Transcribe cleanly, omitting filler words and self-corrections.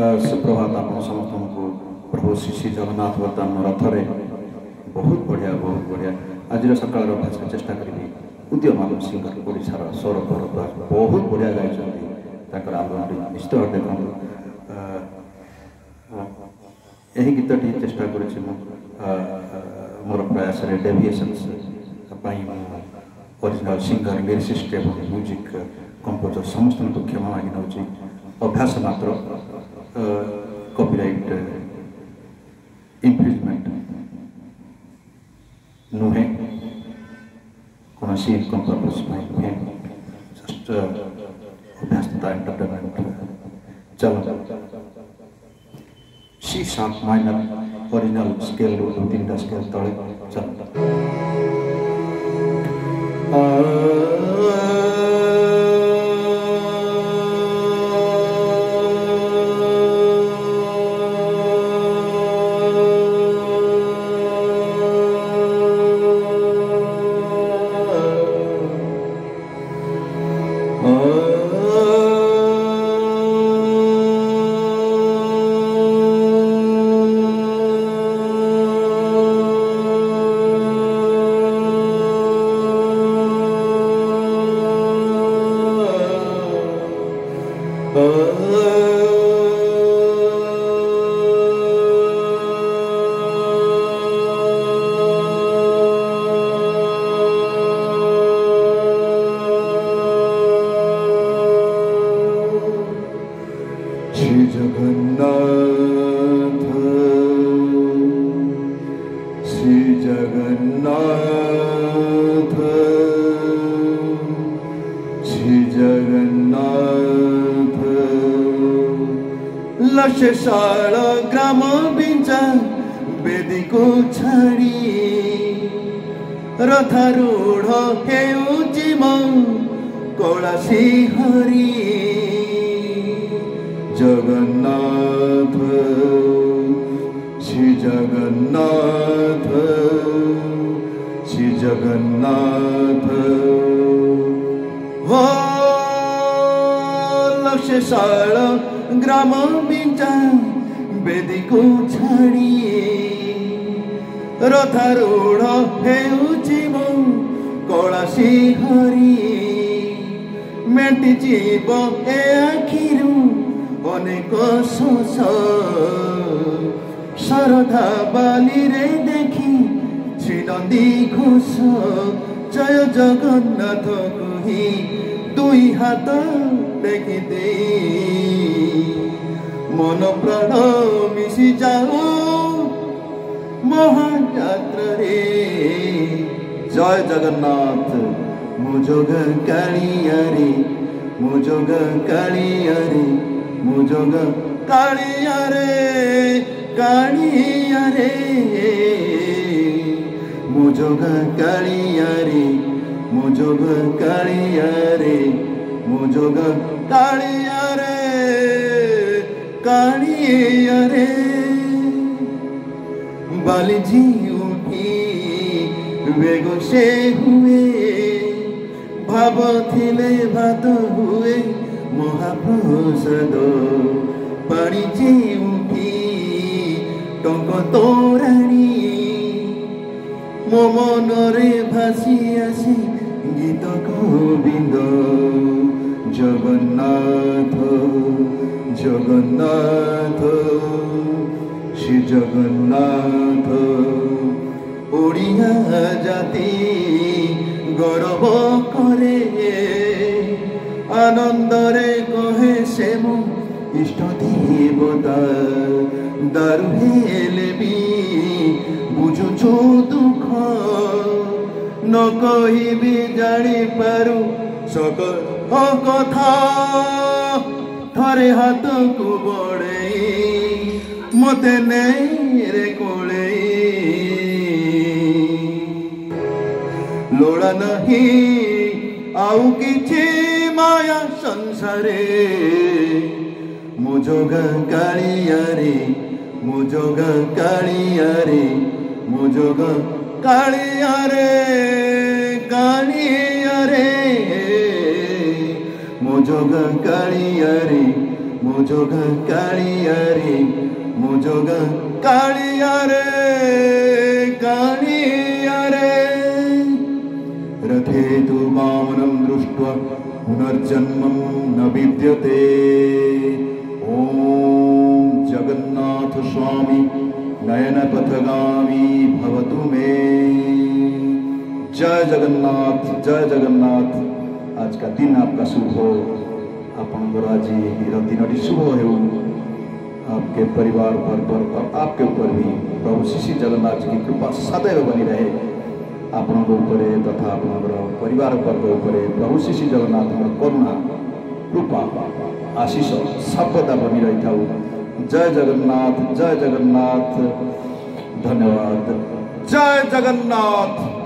सुप्रभात आप समस्त को प्रभु श्री जगन्नाथ वर्तमान रथरे बहुत बढ़िया आज सकाल अभ्यास चेष्टा करी उद्यम सिंगर ओडार स्वर भरद्वाज बहुत बढ़िया गाई आलबम निश्चित भाव देखूँ यही गीतटी चेष्टा कर मोर प्रयास डेविएशंस ओरिजिनल सिंगर लिरिसिस्ट एवं म्यूजिक कंपोजर समस्त को क्षमा मांगी नौ अभ्यास मात्र कॉपीराइट इन्फ्रिजमेंट नुहे कौन सी इनकम पर्पस नुहे जस्ट अभ्यास तथा एंटरटेनमेंट चलो C sharp minor original scale रू तीन स्केल तले चलो लक्षशाल ग्राम बिंचा बेदी को छाड़ी रथारूढ़ हेउची कौलासी हरि जगन्नाथ श्री जगन्नाथ श्री जगन्नाथ हो लक्षशाल ग्राम बिंचा बेदी को छाड़ी रथारूढ़ हेउची कौलासी हरि मेटी जीव ए आखिरू अनेक शोष शरधा बाली रे देखी श्रीनंदी घोष जय जगन्नाथ कही दुई हाथ देखी दे मन प्राण मिशि जाओ महायात्रा रे जय जगन्नाथ मुजोग कालिया रे मुजोग कालिया रे मुजोग कालिया रे कालिया रे मुजोग कालिया रे मुजोग कालिया रे मुजोग कालिया रे कालिया रे बालीजी उठी वेगो से हुए भाव थिले भात हुए महाप्रसाद पानी जी उठी टंक तोराणी मो मनरे भासी आसी गीत गोविंद जगन्नाथ जगन्नाथ श्री जगन्नाथ ओडिया जाति गौरव करे आनंदरे कहे से मो इष्ट देवता दारु हेले भी बुझुछु दुख न कहिबी जानी पारू सकल कथा थरे हाथ को बड़े मते नहीं रे कोले लोड़ा नहीं आउ किछि माया संसारे मुजोग कालिया रे मुजोग कालिया रे मुजोग कालिया रे कालिया रे मुजोग कालिया रे मुजोग कालिया रे मुजोग कालिया रे रथे तु वामनं दृष्ट्वा पुनर्जन्मं न विद्यते। ओम जगन्नाथ स्वामी नयनपथगामी भवतु मे। जय जगन्नाथ जय जगन्नाथ। आज का दिन आपका शुभ हो। आपनकर आज दिन शुभ हो। आपके परिवार पर आपके ऊपर भी प्रभु श्री जगन्नाथ जी की कृपा सदैव बनी रहे। आपन ऊपर तथा आपनकर परिवार वर्ग ऊपर प्रभु श्री जगन्नाथ करुणा कृपा आशीष सर्वदा बनी रही था। जय जगन्नाथ जय जगन्नाथ। धन्यवाद। जय जगन्नाथ।